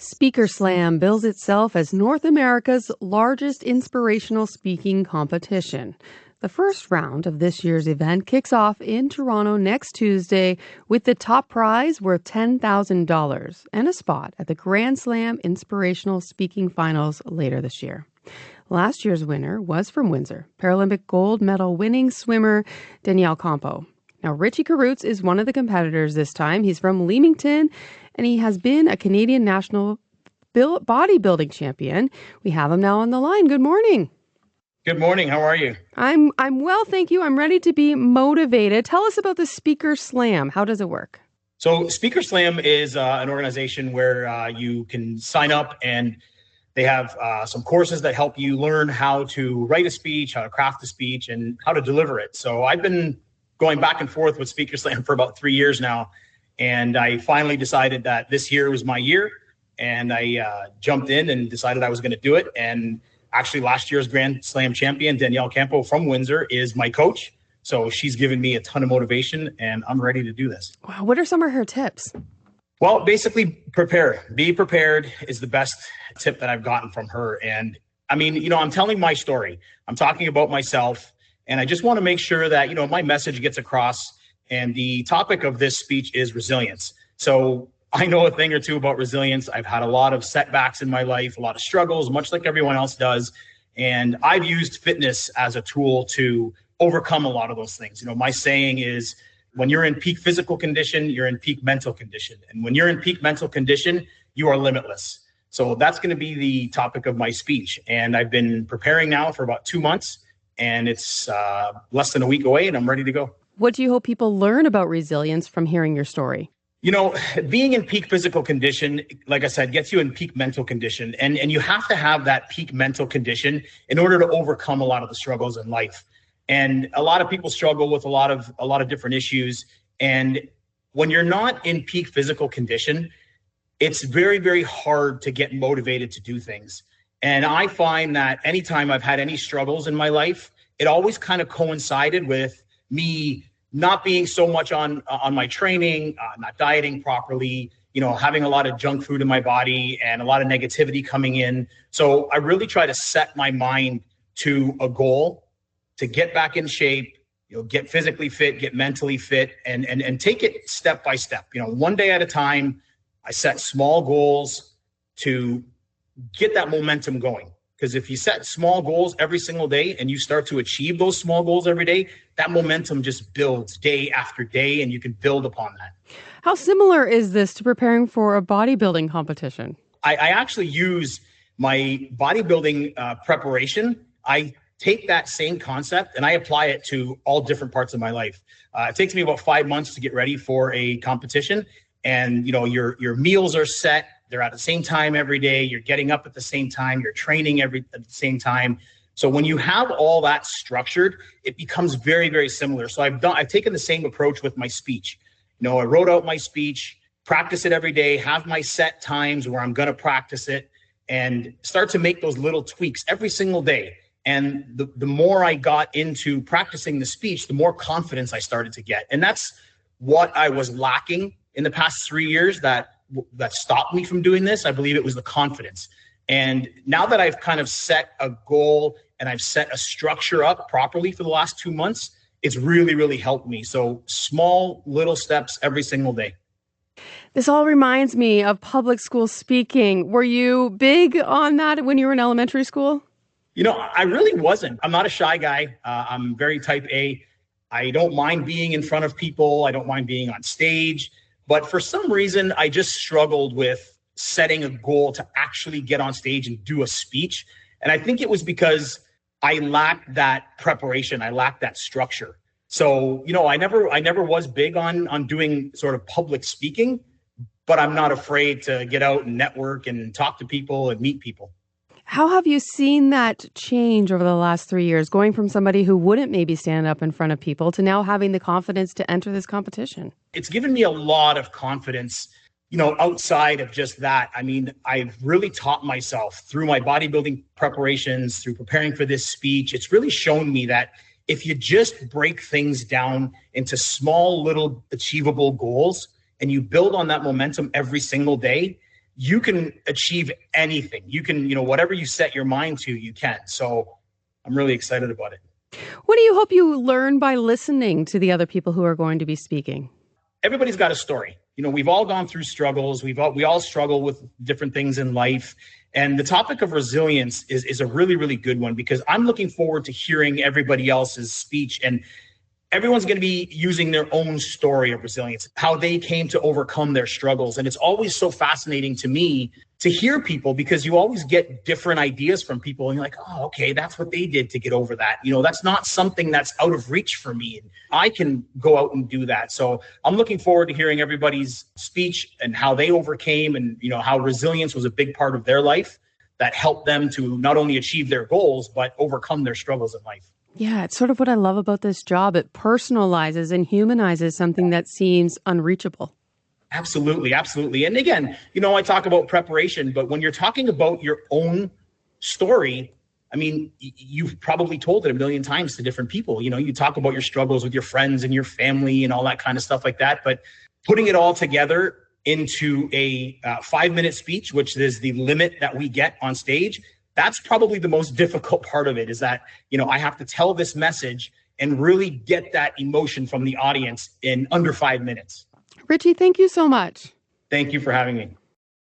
Speaker Slam bills itself as North America's largest inspirational speaking competition. The first round of this year's event kicks off in Toronto next Tuesday with the top prize worth $10,000 and a spot at the Grand Slam Inspirational Speaking Finals later this year. Last year's winner was from Windsor, Paralympic gold medal winning swimmer Danielle Campo. Now, Richie Keirouz is one of the competitors this time. He's from Leamington, and he has been a Canadian national bodybuilding champion. We have him now on the line. Good morning. Good morning. How are you? I'm well, thank you. I'm ready to be motivated. Tell us about the Speaker Slam. How does it work? So Speaker Slam is an organization where you can sign up, and they have some courses that help you learn how to write a speech, how to craft a speech, and how to deliver it. So I've been going back and forth with Speaker Slam for about 3 years now. And I finally decided that this year was my year. And I jumped in and decided I was going to do it. And actually last year's Grand Slam champion, Danielle Campo from Windsor, is my coach. So she's given me a ton of motivation, and I'm ready to do this. Wow. What are some of her tips? Well, basically prepare. Be prepared is the best tip that I've gotten from her. And I mean, I'm telling my story. I'm talking about myself. And I just want to make sure that, my message gets across. And the topic of this speech is resilience. So I know a thing or two about resilience. I've had a lot of setbacks in my life, a lot of struggles, much like everyone else does. And I've used fitness as a tool to overcome a lot of those things. My saying is, when you're in peak physical condition, you're in peak mental condition. And when you're in peak mental condition, you are limitless. So that's going to be the topic of my speech. And I've been preparing now for about 2 months. And it's less than a week away, and I'm ready to go. What do you hope people learn about resilience from hearing your story? Being in peak physical condition, like I said, gets you in peak mental condition. And you have to have that peak mental condition in order to overcome a lot of the struggles in life. And a lot of people struggle with a lot of different issues. And when you're not in peak physical condition, it's very, very hard to get motivated to do things. And I find that anytime I've had any struggles in my life, it always kind of coincided with me not being so much on my training, not dieting properly, having a lot of junk food in my body and a lot of negativity coming in. So I really try to set my mind to a goal to get back in shape, get physically fit, get mentally fit, and take it step by step. One day at a time. I set small goals to get that momentum going. Because if you set small goals every single day and you start to achieve those small goals every day, that momentum just builds day after day, and you can build upon that. How similar is this to preparing for a bodybuilding competition? I actually use my bodybuilding preparation. I take that same concept and I apply it to all different parts of my life. It takes me about 5 months to get ready for a competition. And, your meals are set. They're at the same time every day. You're getting up at the same time. You're training at the same time. So when you have all that structured, it becomes very, very similar. So I've taken the same approach with my speech. I wrote out my speech, practice it every day, have my set times where I'm going to practice it, and start to make those little tweaks every single day. And the more I got into practicing the speech, the more confidence I started to get. And that's what I was lacking in the past 3 years that stopped me from doing this. I believe it was the confidence. And now that I've kind of set a goal and I've set a structure up properly for the last 2 months, it's really, really helped me. So small little steps every single day. This all reminds me of public school speaking. Were you big on that when you were in elementary school? I really wasn't. I'm not a shy guy. I'm very type A. I don't mind being in front of people. I don't mind being on stage. But for some reason, I just struggled with setting a goal to actually get on stage and do a speech. And I think it was because I lacked that preparation. I lacked that structure. So, I never was big on doing sort of public speaking, but I'm not afraid to get out and network and talk to people and meet people. How have you seen that change over the last 3 years, going from somebody who wouldn't maybe stand up in front of people to now having the confidence to enter this competition? It's given me a lot of confidence, outside of just that. I mean, I've really taught myself through my bodybuilding preparations, through preparing for this speech. It's really shown me that if you just break things down into small, little achievable goals and you build on that momentum every single day, you can achieve anything. You can, whatever you set your mind to, you can. So I'm really excited about it. What do you hope you learn by listening to the other people who are going to be speaking? Everybody's got a story. We've all gone through struggles. We all struggle with different things in life. And the topic of resilience is a really, really good one, because I'm looking forward to hearing everybody else's speech, and everyone's going to be using their own story of resilience, how they came to overcome their struggles. And it's always so fascinating to me to hear people, because you always get different ideas from people and you're like, oh, okay, that's what they did to get over that. That's not something that's out of reach for me. And I can go out and do that. So I'm looking forward to hearing everybody's speech and how they overcame, and, how resilience was a big part of their life that helped them to not only achieve their goals, but overcome their struggles in life. Yeah, it's sort of what I love about this job. It personalizes and humanizes something that seems unreachable. Absolutely. Absolutely. And again, I talk about preparation, but when you're talking about your own story, I mean, you've probably told it a million times to different people. You talk about your struggles with your friends and your family and all that kind of stuff like that. But putting it all together into a 5-minute speech, which is the limit that we get on stage, that's probably the most difficult part of it, is that, I have to tell this message and really get that emotion from the audience in under 5 minutes. Richie, thank you so much. Thank you for having me.